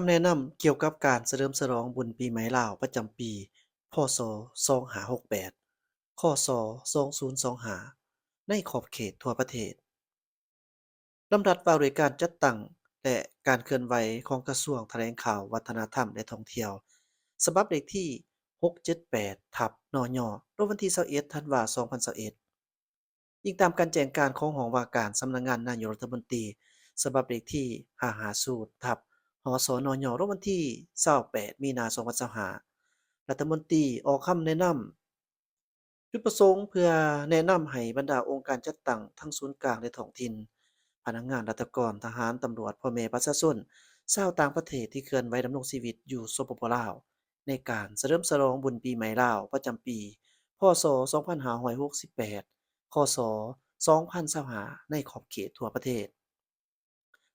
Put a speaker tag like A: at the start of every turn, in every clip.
A: ำแนะนำเกี่ยวกับการเฉลิมฉลองบุญปีใหม่ลาวประจำปีพ.ศ. 2568ค.ศ. 2025ในขอบเขตทั่วประเทศลำดับว่าด้วยการจัดตั้งและการเคลื่อนไหวของกระทรวงแถลงข่าววัฒนธรรมและท่องเที่ยวฉบับเลขที่678/นย.ลงวันที่21ธันวาคม2021อิงตามการแจ้งการของหอว่าการสำนักงานนายกรัฐมนตรีฉบับเลขที่550/หสนย.ลงวันที่28มีนาคม2025รัฐมนตรีออกคำแนะนำจุดประสงค์เพื่อแนะนำให้บรรดาองค์การจัดตั้งทั้งศูนย์กลางและท้องถิ่นพนักงานราชการทหารตำรวจพ่อแม่ประชาชนชาวต่างประเทศที่เคลื่อนไหวดำรงชีวิตอยู่สปปลาวในการเฉลิมฉลองบุญปีใหม่ลาวประจำปีพ.ศ. 2568ค.ศ. 2025ในขอบเขตทั่วประเทศ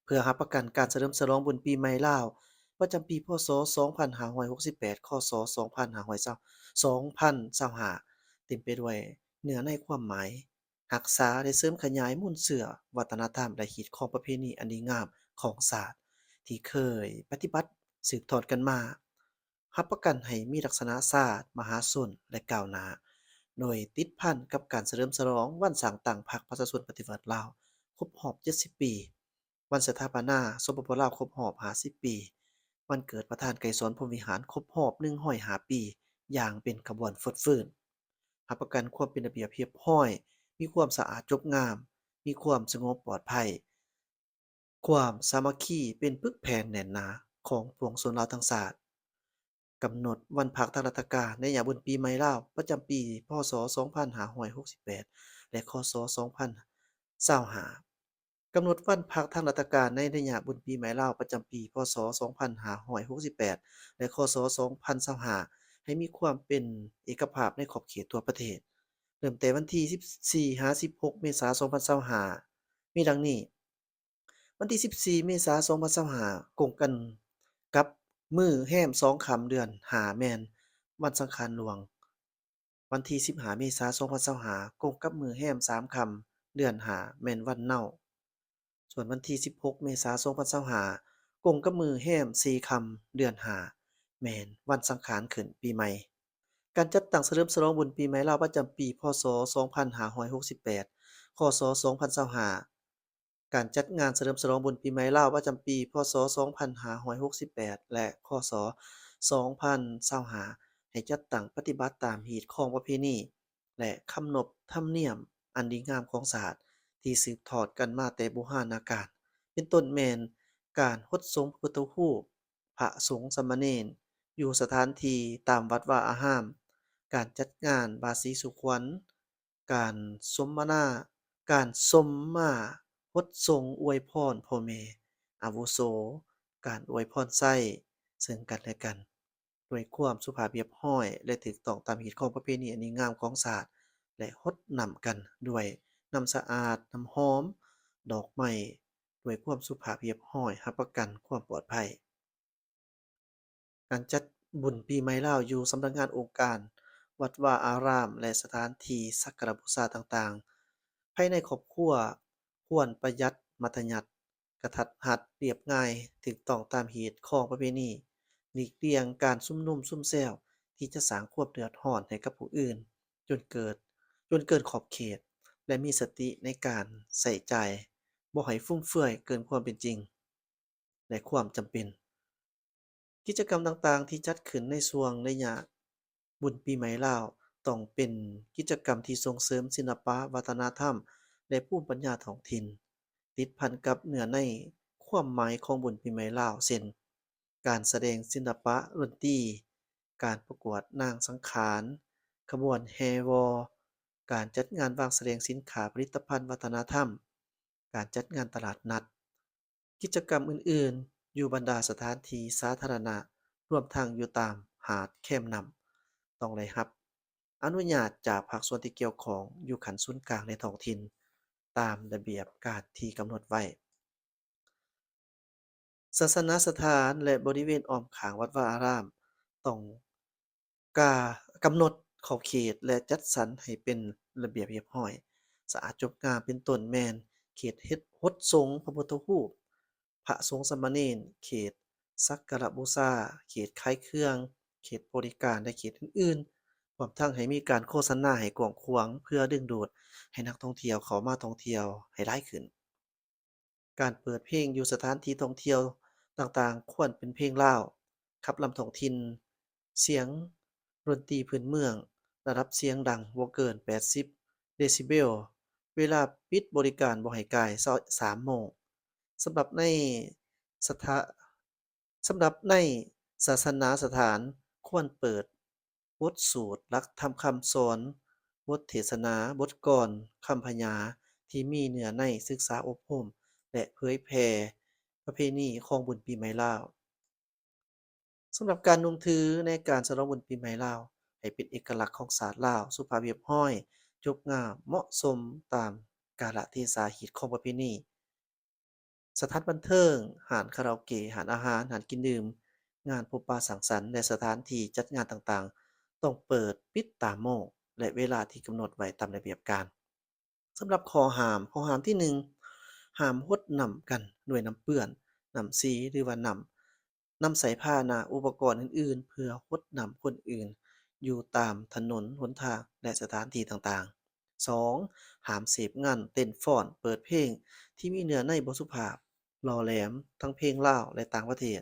A: เพื่อรับประกันการเฉลิมฉลองบุญปีใหม่ลาวประจำปีพ.ศ. 2568ค.ศ. 2025เต็มไปด้วยเนื้อในความหมายรักษาและเสริมขยายมูลเชื่อวัฒนธรรมและฮีตของประเพณีอันดีงามของศาสตร์ที่เคยปฏิบัติสืบทอดกันมารับประกันให้มีลักษณะศาสตร์มหาชนและก้าวหน้าโดยติดพันกับการเฉลิมฉลองวันสร้างตั้งพรรคประชาชนปฏิวัติลาวครบรอบ70ปีวันสถาปนาสปปลาวครบรอบ50ปีวันเกิดประธานไกรสอนพรหมวิหารครบรอบ105ปีอย่างเป็นขบวนฟดฟื้นรับประกันความเป็นระเบียบเรียบร้อยมีความสะอาดงดงามมีความสงบปลอดภัยความสามัคคีเป็นปึกแผ่นแน่นหนาของปวงชนลาวทั้งชาติ กำหนดวันพักทางราชการในยามบุญปีใหม่ลาวประจำปีพ.ศ. 2568และค.ศ. 2025กำหนดวันพักทางราชการในระยะบุญปีใหม่ลาวประจำปีพ.ศ. 2568และค.ศ. 2025ให้มีความเป็นเอกภาพในขอบเขตทั่วประเทศเริ่มแต่วันที่14-16เมษายน2025มีดังนี้ วันที่14เมษายน2025กงกันกับมื้อแรม2ค่ำเดือน5แม่นวันสังขารหลวงวันที่15เมษายน2025กงกับมื้อแรม3ค่ำเดือน5แม่นวันเน่าส่วนวันที่16เมษายน2025กงกับมื้อแรม4ค่ำเดือน5แม่นวันสังขารขึ้นปีใหม่การจัดตั้งเฉลิมฉลองบุญปีใหม่ลาวประจำปีพ.ศ. 2568ค.ศ. 2025การจัดงานเฉลิมฉลองบุญปีใหม่ลาวประจำปีพ.ศ. 2568และค.ศ. 2025ให้จัดตั้งปฏิบัติตามฮีตของประเพณีและขนบธรรมเนียมอันดีงามของชาติที่สืบทอดกันมาแต่โบราณกาลเป็นต้นแม่นการรดทรงพระพุทธรูปพระสงฆ์สามเณรอยู่สถานที่ตามวัดวาอารามการจัดงานบายศรีสู่ขวัญการสมนาการสมมารดทรงอวยพรพ่อแม่อาวุโสการอวยพรใส่ซึ่งกันและกันด้วยความสุภาพเรียบร้อยและถูกต้องตามฮีตของประเพณีอันดีงามของชาติและรดน้ำกันด้วยน้ำสะอาดน้ำหอมดอกไม้ด้วยความสุภาพเรียบร้อยรับประกันความปลอดภัย การจัดบุญปีใหม่ลาวอยู่สำนักงานองค์การวัดวาอารามและสถานที่สักการะบูชาต่างๆภายในครอบครัวควรประหยัดมัธยัสถ์กระทัดรัดเรียบง่ายถูกต้องตามฮีตของประเพณีหลีกเลี่ยงการซุ่มนุมซุ่มแซวที่จะสร้างความเดือดร้อนให้กับผู้อื่นจนเกิดขอบเขตและมีสติในการใส่ใจายบ่ให้ฟุ่มเฟือยเกินความเป็นจริงและความจำเป็น กิจกรรมต่างๆที่จัดขึ้นในช่วงระยะบุญปีใหม่ลาวต้องเป็นกิจกรรมที่ส่งเสริมศิลปะวัฒนธรรมและภูมิปัญญาท้องถิ่นติดพันกับเนื้อในความหมายของบุญปีใหม่ลาวเช่นการแสดงศิลปะดนตรีการประกวดนางสังขารขบวนแห่วอการจัดงานวางแสดงสินค้าผลิตภัณฑ์วัฒนธรรมการจัดงานตลาดนัด กิจกรรมอื่นๆ อยู่บรรดาสถานที่สาธารณะรวมทั้งอยู่ตามหาดแคมป์นำต้องได้รับอนุญาตจากภาคส่วนที่เกี่ยวข้องอยู่ขั้นศูนย์กลางในท้องถิ่นตามระเบียบการที่กำหนดไว้ศาสนสถานและบริเวณอ้อมข้างวัดวาอารามต้องกากำหนดขอบเขตและจัดสรรให้เป็นระเบียบเรียบร้อยสะอาดงดงามเป็นต้นแม่นเขตเฮ็ดฮดสงฆ์พระพุทธรูป พระสงฆ์สามเณรเขต สักการะบูชาเขตขายเครื่องเขตบริการและเขตอื่นๆพร้อมทั้งให้มีการโฆษณาให้กว้างขวางเพื่อดึงดูดให้นักท่องเที่ยวเข้ามาท่องเที่ยวให้หลายขึ้น การเปิดเพลงอยู่สถานที่ท่องเที่ยวต่างๆควรเป็นเพลงลาวขับลำท้องถิ่นเสียงดนตรีพื้นเมืองระดับเสียงดังบ่เกิน80เดซิเบลเวลาปิดบริการบ่ให้ก่าย3โมงสำหรับในสถาสำหรับในศาสนาสถานควรเปิดบทสูตรหลักธรรมคำสอนบทเทศนา บทกลอนคำพรรณนาที่มีเนื้อในศึกษาอบรม และเผยแพร่ประเพณีของบุญปีใหม่ลาวสำหรับการนุ่งถือในการฉลองบุญปีใหม่ลาวให้เป็นเอกลักษณ์ของศาสตร์ลาวสุภาพเรียบร้อยจบงามเหมาะสมตามกาลเทศะฮีตของประเพณีสถานบันเทิงร้านคาราโอเกะร้านอาหารร้านกินดื่มงานพบปะสังสรรค์และสถานที่จัดงานต่างๆต้องเปิดปิดตามโมงและเวลาที่กำหนดไว้ตามระเบียบการ สำหรับข้อห้ามที่1ห้ามรดน้ำกันด้วยน้ำเปื้อนน้ำสีหรือว่าน้ำใส่พาหนะอุปกรณ์อื่นๆเพื่อรดน้ำคนอื่นอยู่ตามถนนหนทางและสถานที่ต่างๆ2ห้ามเสพงานเต้นฟ้อนเปิดเพลงที่มีเนื้อในบ่สุภาพล่อแหลมทั้งเพลงลาวและต่างประเทศ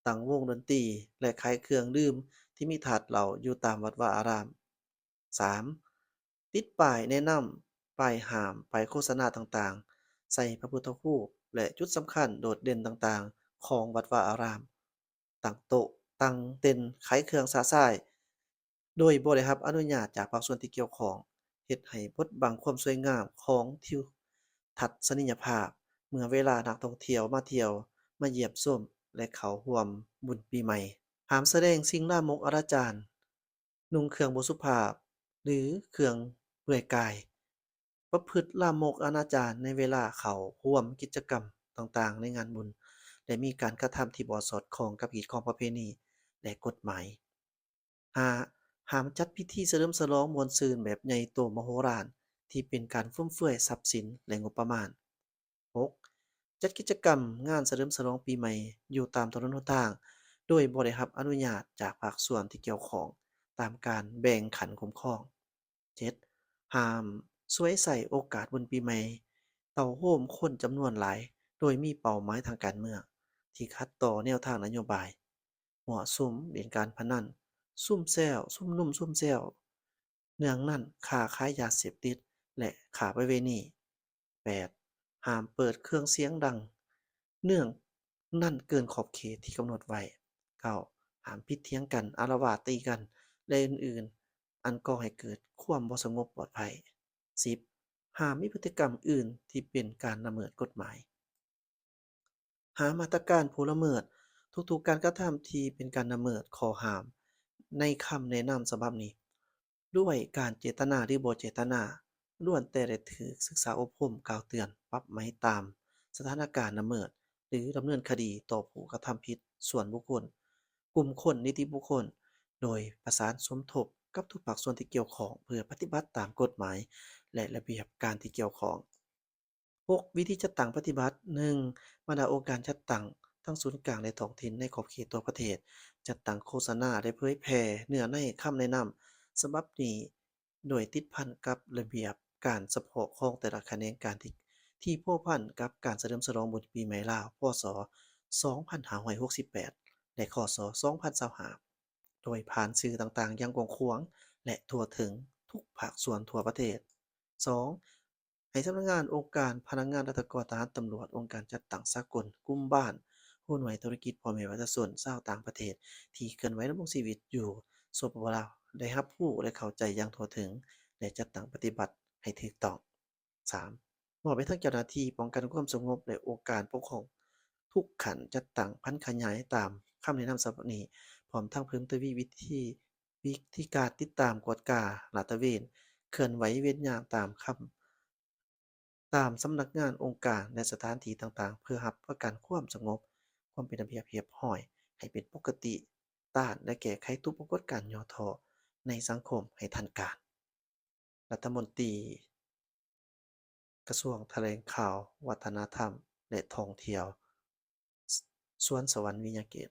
A: ตั้งวงดนตรีและขายเครื่องดื่มที่มีถาดเหล้าอยู่ตามวัดวาอาราม 3. ติดป้ายแนะนำป้ายห้ามป้ายโฆษณาต่างๆใส่พระพุทธรูปและจุดสำคัญโดดเด่นต่างๆของวัดวาอารามตั้งโต๊ะตั้งเต็นท์ขายเครื่องสาส่ายโดยบ่ได้รับอนุญาตจากภาคส่วนที่เกี่ยวข้องเฮ็ดให้บดบังความสวยงามของทิวทัศนียภาพเมื่อเวลานักท่องเที่ยวมาเที่ยวมาเยี่ยมชมและเข้าร่วมบุญปีใหม่ ห้ามแสดงสิ่งลามกอนาจารนุ่งเครื่องบ่สุภาพหรือเครื่องเปลือยกายประพฤติลามกอนาจารในเวลาเข้าร่วมกิจกรรมต่างๆในงานบุญและมีการกระทำที่บ่สอดคล้องกับกิจของประเพณีและกฎหมาย 5. ห้ามจัดพิธีเฉลิมฉลองม่วนซื่นแบบใหญ่โตมโหฬารที่เป็นการฟุ่มเฟือยทรัพย์สินและงบประมาณ 6. จัดกิจกรรมงานเฉลิมฉลองปีใหม่อยู่ตามถนนหนทางโดยบ่ได้รับอนุญาตจากภาคส่วนที่เกี่ยวข้องตามการแบ่งขันคุ้มครอง 7. ห้ามสวยใส่โอกาสวันปีใหม่เต่าโฮมคนจำนวนหลายโดยมีเป้าหมายทางการเมืองที่ขัดต่อแนวทางนโยบายมั่วสุมเล่นการพนันซุ่มแซวซุ่มนุ่มซุ่มแซวเนื่องนั้นค้าขายยาเสพติดและค้าประเวณี 8. ห้ามเปิดเครื่องเสียงดังเนื่องนั่นเกินขอบเขตที่กำหนดไว้ 9. ห้ามผิดเถียงกันอาละวาดตีกันและอื่นๆอันก่อให้เกิดความบ่สงบปลอดภัย 10. ห้ามมีพฤติกรรมอื่นที่เป็นการละเมิดกฎหมาย หามาตรการผู้ละเมิดทุกๆการกระทำที่เป็นการละเมิดข้อห้ามในคำแนะนำฉบับนี้ด้วยการเจตนาหรือบ่เจตนาล้วนแต่ได้ถูกศึกษาอบรมกล่าวเตือนปรับไหมตามสถานการณ์ละเมิดหรือดำเนินคดีต่อผู้กระทำผิดส่วนบุคคลกลุ่มคนนิติบุคคลโดยประสานสมทบกับทุกภาคส่วนที่เกี่ยวข้องเพื่อปฏิบัติตามกฎหมายและระเบียบการที่เกี่ยวข้อง 6. วิธีจัดตั้งปฏิบัติ 1. บรรดาองค์การจัดตั้งทั้งศูนย์กลางและท้องถิ่นในขอบเขตทั่วประเทศจัดตั้งโฆษณาและเผยแพร่เนื้อในคำแนะนำฉบับนี้โดยติดพันกับระเบียบการเฉพาะของแต่ละแขนงการที่พัวพันกับการเฉลิมฉลองบุญปีใหม่ลาวพ.ศ. 2568และค.ศ. 2025โดยผ่านสื่อต่างๆอย่างกว้างขวางและทั่วถึงทุกภาคส่วนทั่วประเทศ 2. ให้สำนักงานองค์การพนักงานราษฎรทหารตำรวจองค์การจัดตั้งสากลกลุ่มบ้านผู้หน่วยธุรกิจพ่อแม่ประชาชนชาวต่างประเทศที่เคลื่อนไหวดำรงชีวิตอยู่สปปลาวได้รับรู้และเข้าใจอย่างทั่วถึงและจัดตั้งปฏิบัติให้ถูกต้อง 3. มอบให้ทั้งเจ้าหน้าที่ป้องกันความสงบและองค์การปกครองทุกขันจัดตั้งพันขยายตามคำแนะนำฉบับนี้พร้อมทั้งเพิ่มทวีวิธีการติดตามกวดกาลาดตระเวนเคลื่อนไหวเวียนยามตามสำนักงานองค์การและสถานที่ต่างๆเพื่อรับประกันความสงบความเป็นระเบียบเรียบร้อยให้เป็นปกติต้านและแก้ไขทุกปรากฏการณ์ย่อท้อในสังคมให้ทันการรัฐมนตรีกระทรวงแถลงข่าววัฒนธรรมและท่องเที่ยว สวนสวรรค์วิญญาเกต